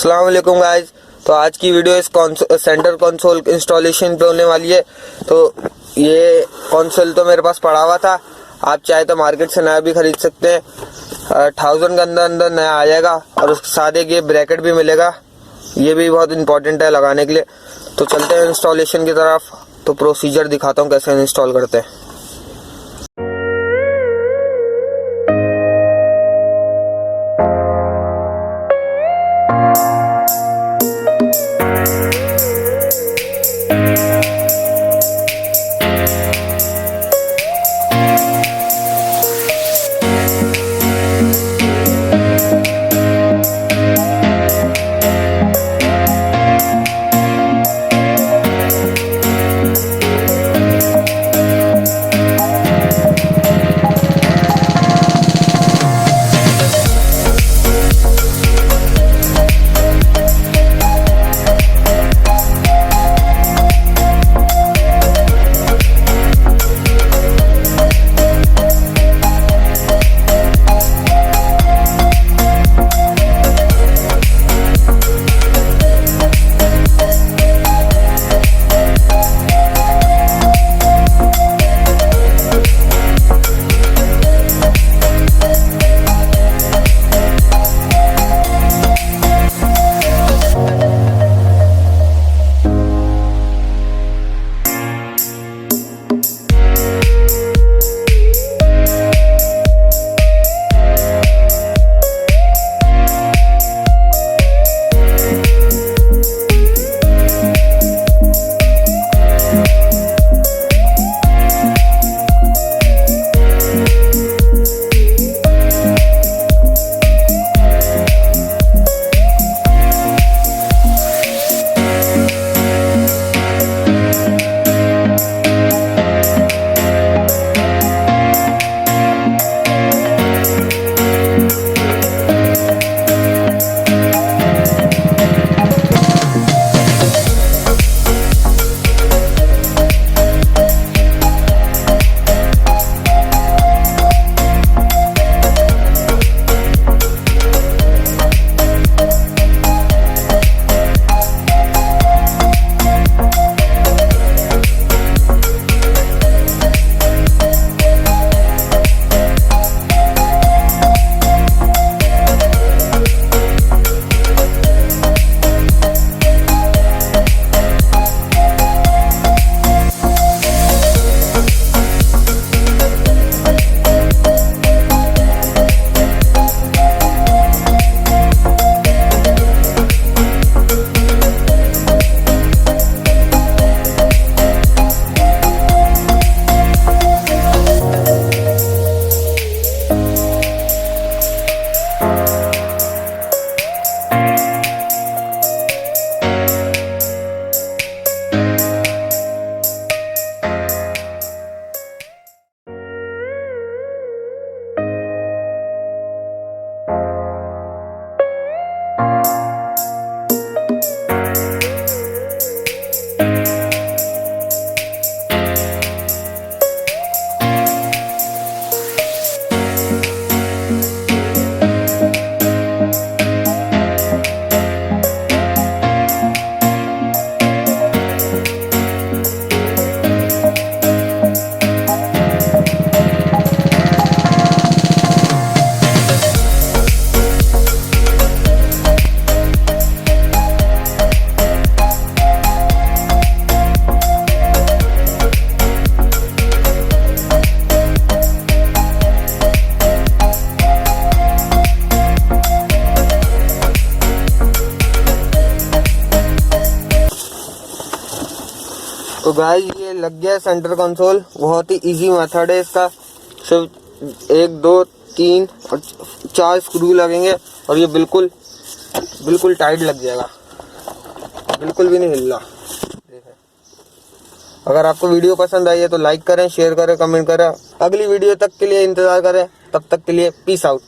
अस्सलाम वालेकुम गाइस। तो आज की वीडियो इस सेंटर कंसोल इंस्टॉलेशन पे होने वाली है। तो ये कंसोल तो मेरे पास पड़ा हुआ था, आप चाहे तो मार्केट से नया भी खरीद सकते हैं। 1000 के अंदर नया आ जाएगा और उसके साथ एक ये ब्रैकेट भी मिलेगा। ये भी बहुत इंपॉर्टेंट है लगाने के लिए। तो चलते हैं इंस्टॉलेशन की तरफ। तो प्रोसीजर दिखाता हूँ कैसे इंस्टॉल करते हैं। तो गाइस ये लग गया सेंटर कंसोल। बहुत ही इजी मेथड है इसका। सिर्फ 1 2 3 और 4 स्क्रू लगेंगे और ये बिल्कुल टाइट लग जाएगा, बिल्कुल भी नहीं हिल रहा। अगर आपको वीडियो पसंद आई है तो लाइक करें, शेयर करें, कमेंट करें। अगली वीडियो तक के लिए इंतजार करें। तब तक के लिए पीस आउट।